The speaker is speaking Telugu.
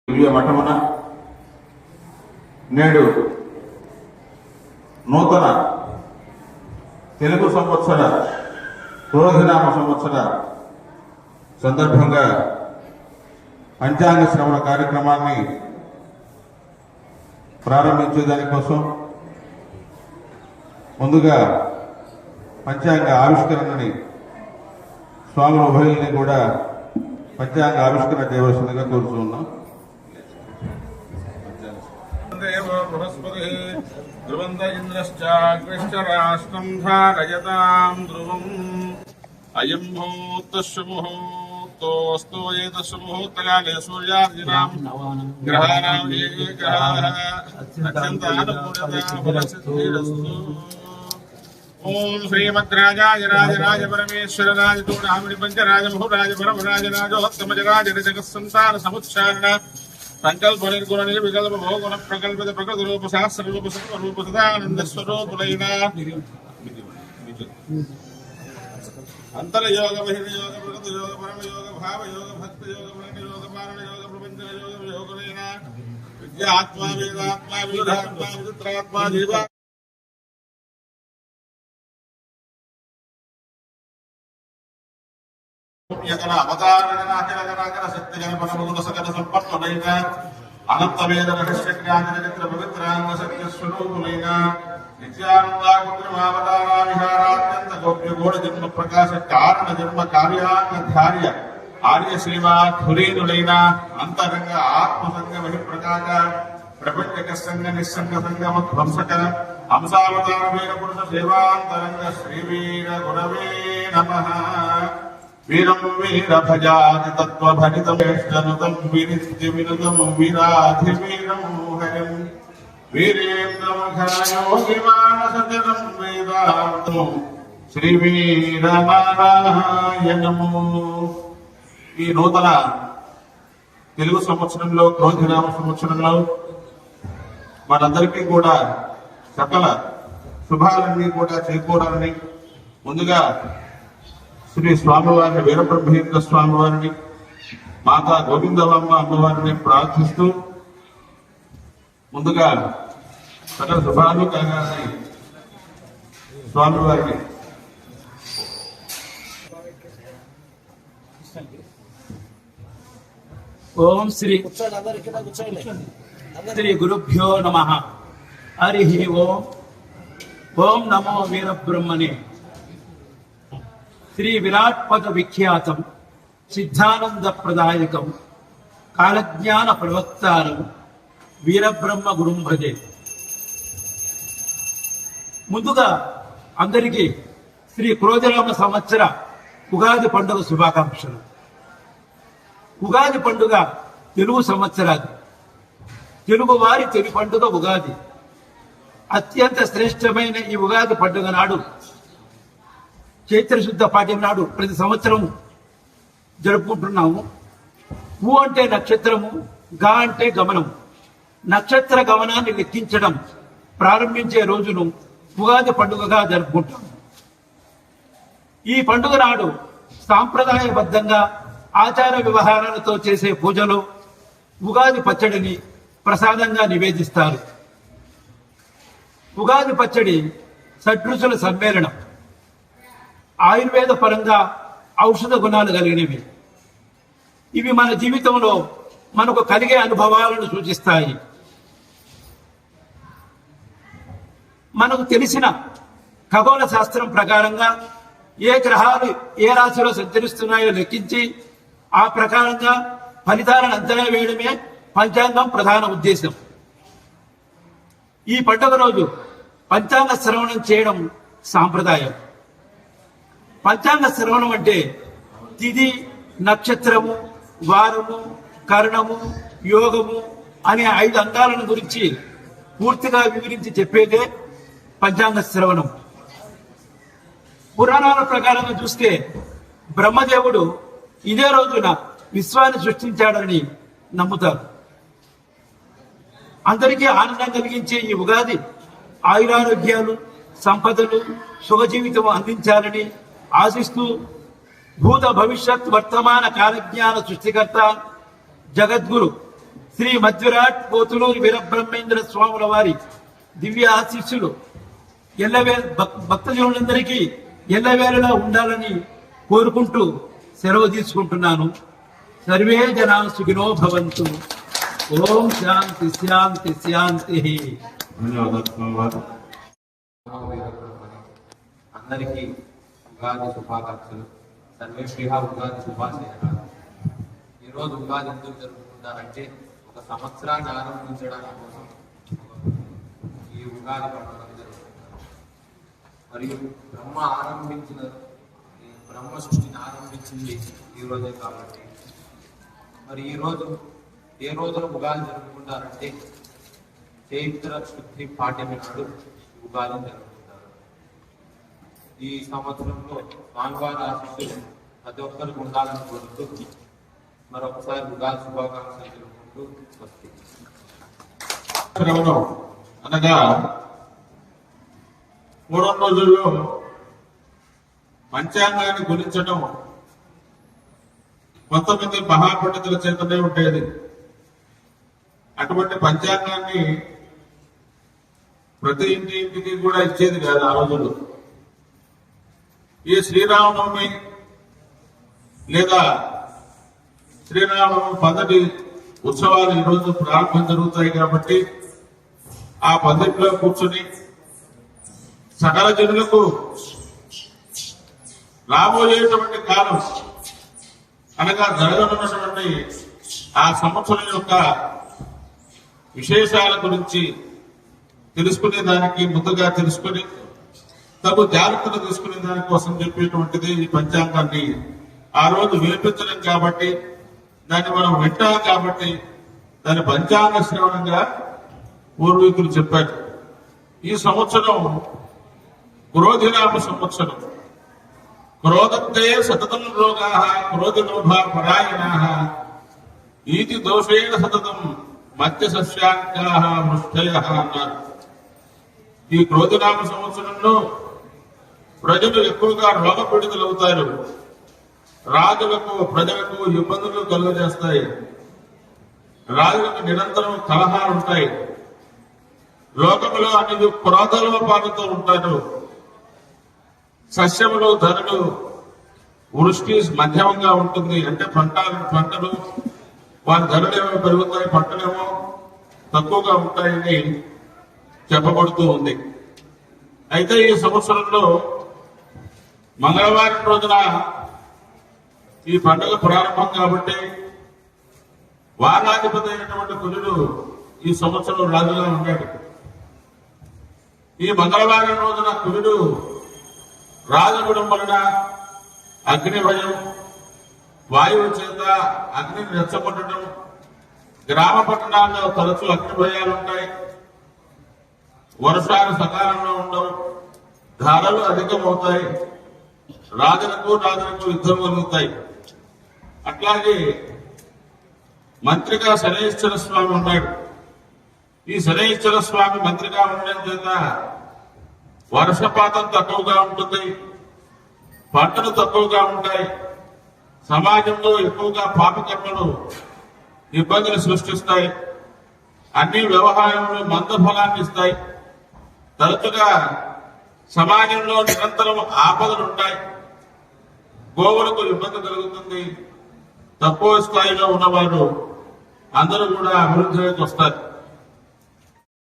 దివ్య మఠమున నేడు నూతన తెలుగు సంవత్సర క్రోధినామ సంవత్సర సందర్భంగా పంచాంగ శ్రవణ కార్యక్రమాన్ని ప్రారంభించేదానికోసం ముందుగా పంచాంగ ఆవిష్కరణని స్వాముల ఉభయుల్ని కూడా పంచాంగ ఆవిష్కరణ చేయవలసిందిగా కోరుతున్నాం. ధ్రువంత ఇంద్రశ్చాగ్రశ్చరాష్ట్రం ధారయతాం ధ్రువం అయం ముహూర్తస్సు ముహూర్తోస్తు ఏతస్సు ముహూర్తకాలే సూర్యార్జినాం గ్రహాణాం ఏకగ్రహాః అత్యంతానుకూలతాఫలసిద్ధిరస్తు. ఓం శ్రీమద్రాజాయ రాజరాజ పరమేశ్వర రాజతూడామిడి పంచరాజ ముహురాజ పరమరాజ రాజోత్తమజరాజ జగత్సంతాన సముచ్చారణ సంకల్ప నిర్గుణ నిర్వికల్ప భోగుణ ప్రకల్పిత ప్రకృతి రూప శాస్త్ర రూప సత్వ రూప సదానంద స్వరూపులైన అంతర్యోగ బహిర్యోగ ప్రకృతి యోగ పరమ యోగ భావ యోగ భక్త యోగ ప్రణయ యోగ పారణ యోగ ప్రపంచ యోగ యోగులైన విద్యాత్మా వేదాత్మా వివిధాత్మా విచిత్రాత్మా జీవ అవతారజనాచరజనాచర శక్తిజన పరమగుణ సకల సంపన్నులైన అనంత వేద రహస్య జ్ఞాన చరిత్ర పవిత్రాంగ సత్య స్వరూపులైన నిత్యానందావతారా విహారాత్యంత గోప్య గోడ జన్మ ప్రకాశ కారణ జన్మ కార్యాన్య ఆర్య సేవా ధురీనులైన అంతరంగ ఆత్మసంగ బహిప్రకాశ ప్రపంచక సంగ నిస్సంగ సంగమ ధ్వంసక హంసావతార వీర పురుష సేవాంతరంగ శ్రీవీర గురవే నమః. వీరం వీరభజాతి తత్వభరితమేష్టనుతం వినిత్య వినుతం వీరాధి వీరం హరిం వీరేంద్రముఖయోగిమానసజనం వేదాంతం శ్రీ వీరనారాయణము. ఈ నూతన తెలుగు సంవత్సరంలో క్రోధినామ సంవత్సరంలో మనందరికీ కూడా సకల శుభాలన్నీ కూడా చేకూరాలని ముందుగా శ్రీ స్వామివారిని వీరబ్రహ్మేంద్ర స్వామివారిని మాతా గోవిందవమ్మ అమ్మవారిని ప్రార్థిస్తూ ముందుగా సకల శుభాలు కలగాలని స్వామివారిని ఓం శ్రీ శ్రీ గురుభ్యో నమః. హరి ఓం. ఓం నమో వీరబ్రహ్మణే. శ్రీ విరాట్ పద విఖ్యాతం సిద్ధానంద ప్రదాయకం కాలజ్ఞాన ప్రవక్తారం వీరబ్రహ్మ గురుం భజే. ముందుగా అందరికీ శ్రీ క్రోధనామ సంవత్సర ఉగాది పండుగ శుభాకాంక్షలు. ఉగాది పండుగ తెలుగు సంవత్సరాది. తెలుగు వారి తొలి పండుగ ఉగాది. అత్యంత శ్రేష్టమైన ఈ ఉగాది పండుగ నాడు చైత్రశుద్ధ పాఠ్యం నాడు ప్రతి సంవత్సరం జరుపుకుంటున్నాము. ఊ అంటే నక్షత్రము, గా అంటే గమనము. నక్షత్ర గమనాన్ని లెక్కించడం ప్రారంభించే రోజును ఉగాది పండుగగా జరుపుకుంటాము. ఈ పండుగ నాడు సాంప్రదాయబద్ధంగా ఆచార వ్యవహారాలతో చేసే పూజలో ఉగాది పచ్చడిని ప్రసాదంగా నివేదిస్తారు. ఉగాది పచ్చడి షడ్రుచుల సమ్మేళనం. ఆయుర్వేద పరంగా ఔషధ గుణాలు కలిగినవి. ఇవి మన జీవితంలో మనకు కలిగే అనుభవాలను సూచిస్తాయి. మనకు తెలిసిన ఖగోళ శాస్త్రం ప్రకారంగా ఏ గ్రహాలు ఏ రాశిలో సంచరిస్తున్నాయో లెక్కించి ఆ ప్రకారంగా ఫలితాలను అంచనా వేయడమే పంచాంగం ప్రధాన ఉద్దేశం. ఈ పండుగ రోజు పంచాంగ శ్రవణం చేయడం సాంప్రదాయం. పంచాంగ శ్రవణం అంటే తిథి, నక్షత్రము, వారము, కరణము, యోగము అనే 5 అంగాలను గురించి పూర్తిగా వివరించి చెప్పేదే పంచాంగ శ్రవణం. పురాణాల ప్రకారంగా చూస్తే బ్రహ్మదేవుడు ఇదే రోజున విశ్వాన్ని సృష్టించాడని నమ్ముతారు. అందరికీ ఆనందం కలిగించే ఈ ఉగాది ఆయురారోగ్యాలు, సంపదలు, సుఖ జీవితం అందించాలని ఆశిస్తూ భూత భవిష్యత్ వర్తమాన కాలజ్ఞాన సృష్టికర్త జగద్గురు శ్రీ మధ్విరాట్ పోతులూరి వీరబ్రహ్మేంద్ర స్వాముల వారి దివ్య ఆశీస్సులు భక్తజనులందరికీ ఎల్లవేళలా ఉండాలని కోరుకుంటూ సెలవు తీసుకుంటున్నాను. సర్వే జనా సుఖినో భవంతు. ఓం శాంతి శాంతి శాంతి. అందరికీ ఉగాది శుభాకాంక్షలు. సర్వేభ్యః ఉగాది శుభాశయాలు. ఈరోజు ఉగాది ఎందుకు జరుపుకుంటారంటే ఒక సంవత్సరాన్ని ఆరంభించడానికి కోసం ఈ ఉగాది పండుగ జరుపుకుంటారు. మరియు బ్రహ్మ సృష్టిని ఆరంభించింది ఈ రోజే కాబట్టి మరి ఈ రోజు ఏ రోజున ఉగాది జరుపుకుంటారంటే చైత్ర శుద్ధి పాడ్యమి నాడు ఉగాది జరుపుకుంటారు. ఈ సంవత్సరంలో స్వామివారి ఆశీస్సులు ప్రతి ఒక్కరికి ఉండాలని కోరుతూ మరొకసారి ఉగాది శుభాకాంక్షలు తెలుపుకుంటూ వస్తుంది. అనగా 3 రోజుల్లో పంచాంగాన్ని గురించడం కొంతమంది మహాపండితుల చేతనే ఉండేది. అటువంటి పంచాంగాన్ని ప్రతి ఇంటికి కూడా ఇచ్చేది కాదు ఆ రోజుల్లో. ఈ శ్రీరామనవమి లేదా శ్రీరామనవమి పందటి ఉత్సవాలు ఈరోజు ప్రారంభం జరుగుతాయి కాబట్టి ఆ పందిట్లో కూర్చొని సకల జనులకు రాబోయేటువంటి కాలం అనగా జరగనున్నటువంటి ఆ సంవత్సరం యొక్క విశేషాల గురించి తెలుసుకునే దానికి ముందుగా తెలుసుకుని తగు జాగ్రత్తలు తీసుకునే దానికోసం చెప్పేటువంటిది ఈ పంచాంగాన్ని ఆ రోజు వినిపించడం కాబట్టి దాన్ని మనం వింటాం కాబట్టి దాని పంచాంగ శ్రవణంగా పూర్వీకులు చెప్పారు. ఈ సంవత్సరం క్రోధినామ సంవత్సరం. క్రోధంతే సతతం రోగా క్రోధలోభ పరాయణా ఈతి దోషేణ సతతం మత్స్య సస్యాంకా మృష్టయ అన్నారు. ఈ క్రోధనామ సంవత్సరంలో ప్రజలు ఎక్కువగా రోగపీడితులవుతారు. రాజులకు ప్రజలకు ఇబ్బందులు కలుగజేస్తాయి. రాజులకు నిరంతరం కలహాలు ఉంటాయి. లోకములో అన్ని క్రోధలోపాలతో ఉంటారు. సస్యములు ధరలు వృష్టి మధ్యమంగా ఉంటుంది. అంటే పంటలు వారి ధరలేమో పెరుగుతాయి, పంటలేమో తక్కువగా ఉంటాయని చెప్పబడుతూ ఉంది. అయితే ఈ సంవత్సరంలో మంగళవారం రోజున ఈ పండుగ ప్రారంభం కాబట్టి వారాధిపతి అయినటువంటి కుజుడు ఈ సంవత్సరం రాజుగా ఉన్నాడు. ఈ మంగళవారం రోజున కుజుడు రాజగుడం వలన అగ్ని భయం, వాయువు చేత అగ్నిని రెచ్చగొట్టడం, గ్రామ పట్టణాల్లో తరచూ అగ్ని భయాలు ఉంటాయి. వర్షాలు సకాలంలో ఉండవు, ధరలు అధికమవుతాయి, రాజులకు యుద్ధం కలుగుతాయి. అట్లాగే మంత్రిగా శనైశ్వర స్వామి ఉన్నాడు. ఈ శనైశ్వర స్వామి మంత్రిగా ఉండడం చేత వర్షపాతం తక్కువగా ఉంటుంది, పంటలు తక్కువగా ఉంటాయి. సమాజంలో ఎక్కువగా పాపకర్మలు ఇబ్బందులు సృష్టిస్తాయి. అన్ని వ్యవహారంలో మందఫలాన్ని ఇస్తాయి. తరచుగా సమాజంలో నిరంతరం ఆపదలు ఉంటాయి. గోవులకు ఇబ్బంది కలుగుతుంది. తక్కువ స్థాయిలో ఉన్నవారు అందరూ కూడా అభివృద్ధిలోకి వస్తారు.